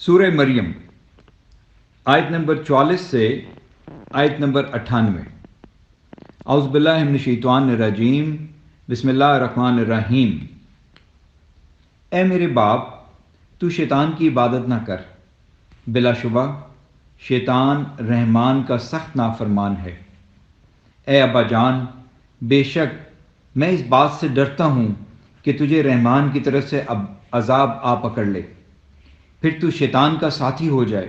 سورہ مریم آیت نمبر 44 سے آیت نمبر 98۔ اعوذ باللہ من الشیطان الرجیم، بسم اللہ الرحمن الرحیم۔ اے میرے باپ، تو شیطان کی عبادت نہ کر، بلا شبہ شیطان رحمان کا سخت نافرمان ہے۔ اے ابا جان، بے شک میں اس بات سے ڈرتا ہوں کہ تجھے رحمان کی طرف سے اب عذاب آ پکڑ لے، پھر تو شیطان کا ساتھی ہو جائے۔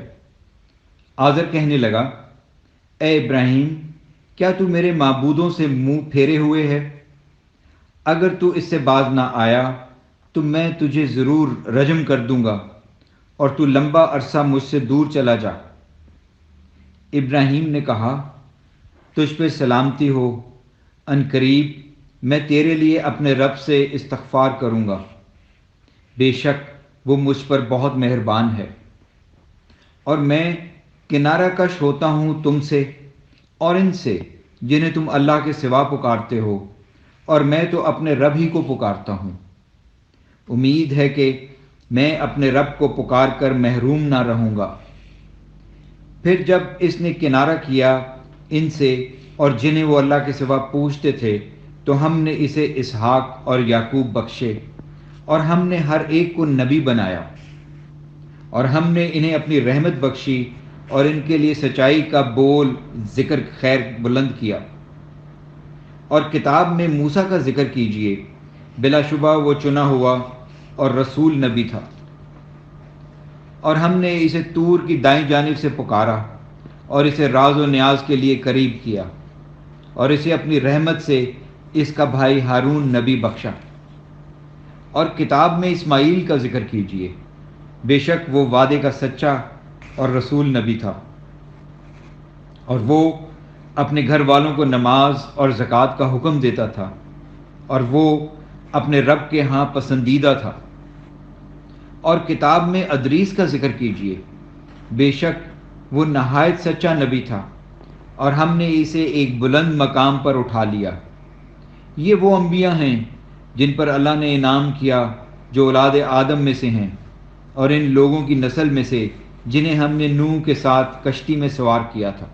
آزر کہنے لگا، اے ابراہیم، کیا تو میرے معبودوں سے منہ پھیرے ہوئے ہے؟ اگر تو اس سے باز نہ آیا تو میں تجھے ضرور رجم کر دوں گا اور تو لمبا عرصہ مجھ سے دور چلا جا۔ ابراہیم نے کہا، تجھ پہ سلامتی ہو، ان قریب میں تیرے لیے اپنے رب سے استغفار کروں گا، بے شک وہ مجھ پر بہت مہربان ہے۔ اور میں کنارہ کش ہوتا ہوں تم سے اور ان سے جنہیں تم اللہ کے سوا پکارتے ہو، اور میں تو اپنے رب ہی کو پکارتا ہوں۔ امید ہے کہ میں اپنے رب کو پکار کر محروم نہ رہوں گا۔ پھر جب اس نے کنارہ کیا ان سے اور جنہیں وہ اللہ کے سوا پوجتے تھے، تو ہم نے اسے اسحاق اور یعقوب بخشے، اور ہم نے ہر ایک کو نبی بنایا، اور ہم نے انہیں اپنی رحمت بخشی اور ان کے لیے سچائی کا بول ذکر خیر بلند کیا۔ اور کتاب میں موسیٰ کا ذکر کیجیے، بلا شبہ وہ چنا ہوا اور رسول نبی تھا۔ اور ہم نے اسے طور کی دائیں جانب سے پکارا اور اسے راز و نیاز کے لیے قریب کیا، اور اسے اپنی رحمت سے اس کا بھائی ہارون نبی بخشا۔ اور کتاب میں اسماعیل کا ذکر کیجیے، بے شک وہ وعدے کا سچا اور رسول نبی تھا، اور وہ اپنے گھر والوں کو نماز اور زکوٰۃ کا حکم دیتا تھا، اور وہ اپنے رب کے ہاں پسندیدہ تھا۔ اور کتاب میں ادریس کا ذکر کیجیے، بے شک وہ نہایت سچا نبی تھا، اور ہم نے اسے ایک بلند مقام پر اٹھا لیا۔ یہ وہ انبیاء ہیں جن پر اللہ نے انعام کیا، جو اولاد آدم میں سے ہیں، اور ان لوگوں کی نسل میں سے جنہیں ہم نے نوح کے ساتھ کشتی میں سوار کیا تھا،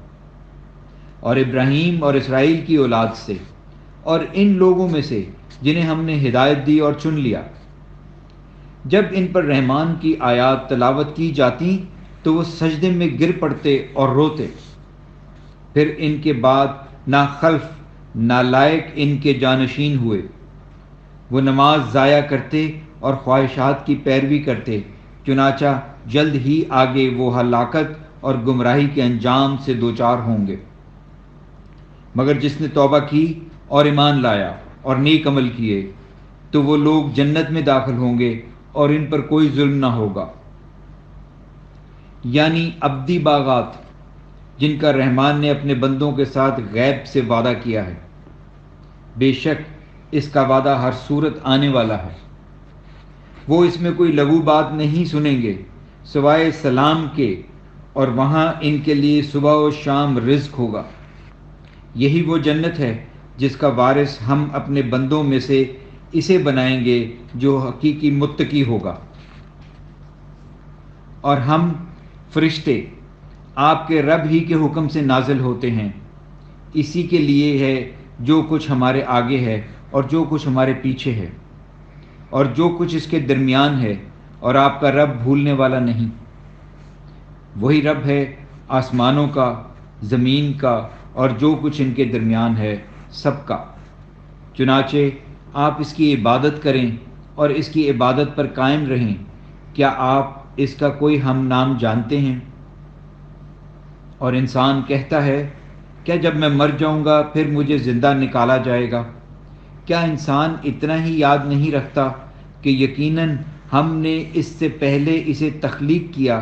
اور ابراہیم اور اسرائیل کی اولاد سے، اور ان لوگوں میں سے جنہیں ہم نے ہدایت دی اور چن لیا۔ جب ان پر رحمان کی آیات تلاوت کی جاتی تو وہ سجدے میں گر پڑتے اور روتے، پھر ان کے بعد ناخلف نالائق ان کے جانشین ہوئے۔ وہ نماز ضائع کرتے اور خواہشات کی پیروی کرتے، چنانچہ جلد ہی آگے وہ ہلاکت اور گمراہی کے انجام سے دوچار ہوں گے۔ مگر جس نے توبہ کی اور ایمان لایا اور نیک عمل کیے تو وہ لوگ جنت میں داخل ہوں گے اور ان پر کوئی ظلم نہ ہوگا۔ یعنی ابدی باغات جن کا رحمان نے اپنے بندوں کے ساتھ غیب سے وعدہ کیا ہے، بے شک اس کا وعدہ ہر صورت آنے والا ہے۔ وہ اس میں کوئی لغو بات نہیں سنیں گے سوائے سلام کے، اور وہاں ان کے لیے صبح و شام رزق ہوگا۔ یہی وہ جنت ہے جس کا وارث ہم اپنے بندوں میں سے اسے بنائیں گے جو حقیقی متقی ہوگا۔ اور ہم فرشتے آپ کے رب ہی کے حکم سے نازل ہوتے ہیں، اسی کے لیے ہے جو کچھ ہمارے آگے ہے اور جو کچھ ہمارے پیچھے ہے، اور جو کچھ اس کے درمیان ہے، اور آپ کا رب بھولنے والا نہیں۔ وہی رب ہے آسمانوں کا، زمین کا، اور جو کچھ ان کے درمیان ہے سب کا۔ چنانچہ آپ اس کی عبادت کریں اور اس کی عبادت پر قائم رہیں۔ کیا آپ اس کا کوئی ہم نام جانتے ہیں؟ اور انسان کہتا ہے، کیا جب میں مر جاؤں گا پھر مجھے زندہ نکالا جائے گا؟ کیا انسان اتنا ہی یاد نہیں رکھتا کہ یقیناً ہم نے اس سے پہلے اسے تخلیق کیا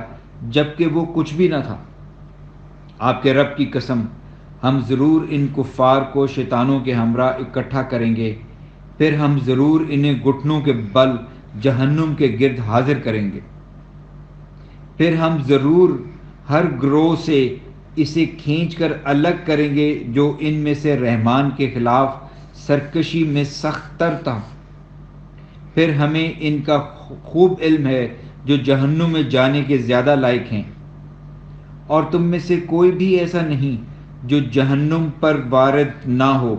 جبکہ وہ کچھ بھی نہ تھا؟ آپ کے رب کی قسم، ہم ضرور ان کفار کو شیطانوں کے ہمراہ اکٹھا کریں گے، پھر ہم ضرور انہیں گھٹنوں کے بل جہنم کے گرد حاضر کریں گے۔ پھر ہم ضرور ہر گروہ سے اسے کھینچ کر الگ کریں گے جو ان میں سے رحمان کے خلاف سرکشی میں سخت تر تھا۔ پھر ہمیں ان کا خوب علم ہے جو جہنم میں جانے کے زیادہ لائق ہیں، اور تم میں سے کوئی بھی ایسا نہیں جو جہنم پر وارد نہ ہو۔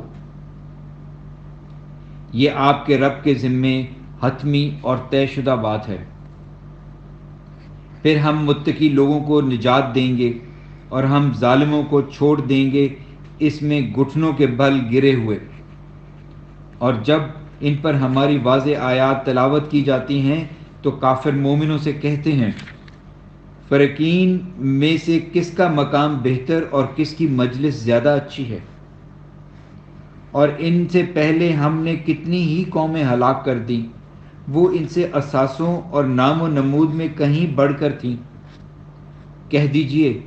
یہ آپ کے رب کے ذمے حتمی اور طے شدہ بات ہے۔ پھر ہم متقی لوگوں کو نجات دیں گے اور ہم ظالموں کو چھوڑ دیں گے اس میں گھٹنوں کے بل گرے ہوئے۔ اور جب ان پر ہماری واضح آیات تلاوت کی جاتی ہیں تو کافر مومنوں سے کہتے ہیں، فریقین میں سے کس کا مقام بہتر اور کس کی مجلس زیادہ اچھی ہے؟ اور ان سے پہلے ہم نے کتنی ہی قومیں ہلاک کر دیں، وہ ان سے اثاثوں اور نام و نمود میں کہیں بڑھ کر تھیں۔ کہہ دیجئے،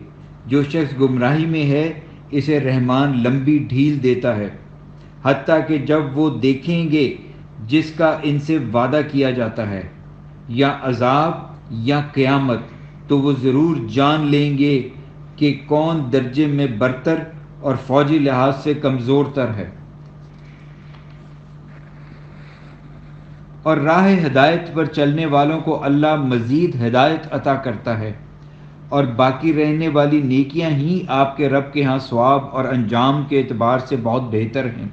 جو شخص گمراہی میں ہے اسے رحمان لمبی ڈھیل دیتا ہے، حتیٰ کہ جب وہ دیکھیں گے جس کا ان سے وعدہ کیا جاتا ہے، یا عذاب یا قیامت، تو وہ ضرور جان لیں گے کہ کون درجے میں برتر اور فوجی لحاظ سے کمزور تر ہے۔ اور راہ ہدایت پر چلنے والوں کو اللہ مزید ہدایت عطا کرتا ہے، اور باقی رہنے والی نیکیاں ہی آپ کے رب کے ہاں ثواب اور انجام کے اعتبار سے بہت بہتر ہیں۔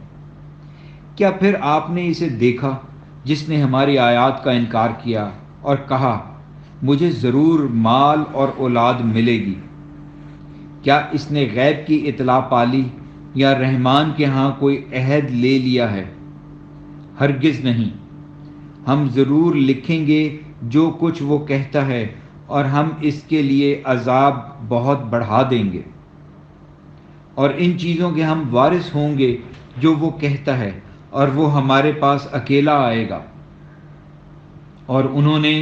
کیا پھر آپ نے اسے دیکھا جس نے ہماری آیات کا انکار کیا اور کہا مجھے ضرور مال اور اولاد ملے گی؟ کیا اس نے غیب کی اطلاع پالی یا رحمان کے ہاں کوئی عہد لے لیا ہے؟ ہرگز نہیں۔ ہم ضرور لکھیں گے جو کچھ وہ کہتا ہے، اور ہم اس کے لیے عذاب بہت بڑھا دیں گے، اور ان چیزوں کے ہم وارث ہوں گے جو وہ کہتا ہے، اور وہ ہمارے پاس اکیلا آئے گا۔ اور انہوں نے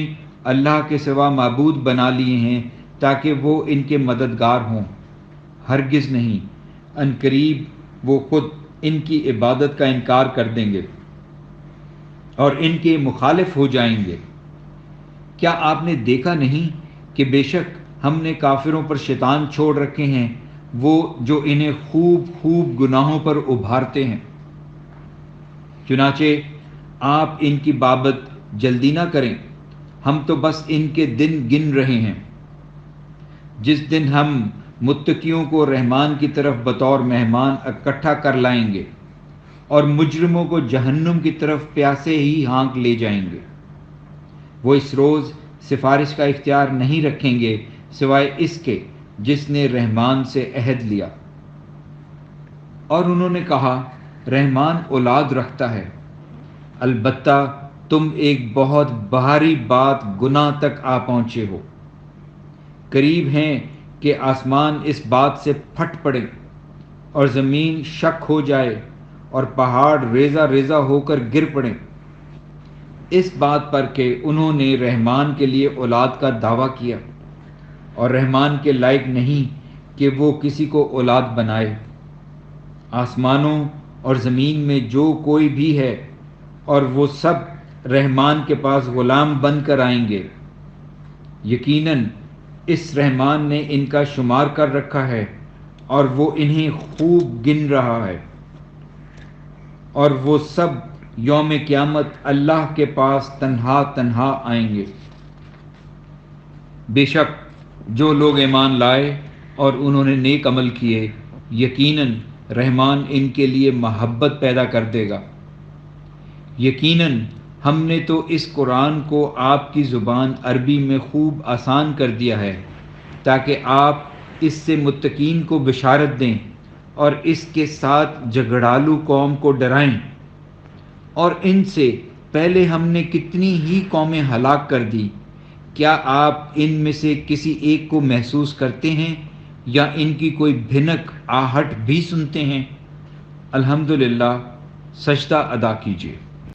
اللہ کے سوا معبود بنا لیے ہیں تاکہ وہ ان کے مددگار ہوں۔ ہرگز نہیں، ان قریب وہ خود ان کی عبادت کا انکار کر دیں گے اور ان کے مخالف ہو جائیں گے۔ کیا آپ نے دیکھا نہیں کہ بے شک ہم نے کافروں پر شیطان چھوڑ رکھے ہیں، وہ جو انہیں خوب خوب گناہوں پر ابھارتے ہیں۔ چنانچہ آپ ان کی بابت جلدی نہ کریں، ہم تو بس ان کے دن گن رہے ہیں۔ جس دن ہم متقیوں کو رحمان کی طرف بطور مہمان اکٹھا کر لائیں گے اور مجرموں کو جہنم کی طرف پیاسے ہی ہانک لے جائیں گے، وہ اس روز سفارش کا اختیار نہیں رکھیں گے سوائے اس کے جس نے رحمان سے عہد لیا۔ اور انہوں نے کہا رحمان اولاد رکھتا ہے، البتہ تم ایک بہت بھاری بات گناہ تک آ پہنچے ہو۔ قریب ہیں کہ آسمان اس بات سے پھٹ پڑے اور زمین شک ہو جائے اور پہاڑ ریزہ ریزہ ہو کر گر پڑیں، اس بات پر کہ انہوں نے رحمان کے لیے اولاد کا دعویٰ کیا، اور رحمان کے لائق نہیں کہ وہ کسی کو اولاد بنائے۔ آسمانوں اور زمین میں جو کوئی بھی ہے اور وہ سب رحمان کے پاس غلام بن کر آئیں گے۔ یقیناً اس رحمان نے ان کا شمار کر رکھا ہے اور وہ انہیں خوب گن رہا ہے، اور وہ سب یوم قیامت اللہ کے پاس تنہا تنہا آئیں گے۔ بے شک جو لوگ ایمان لائے اور انہوں نے نیک عمل کیے، یقیناً رحمان ان کے لیے محبت پیدا کر دے گا۔ یقیناً ہم نے تو اس قرآن کو آپ کی زبان عربی میں خوب آسان کر دیا ہے تاکہ آپ اس سے متقین کو بشارت دیں اور اس کے ساتھ جھگڑالو قوم کو ڈرائیں۔ اور ان سے پہلے ہم نے کتنی ہی قومیں ہلاک کر دی، کیا آپ ان میں سے کسی ایک کو محسوس کرتے ہیں یا ان کی کوئی بھنک آہٹ بھی سنتے ہیں؟ الحمدللہ، سجدہ ادا کیجیے۔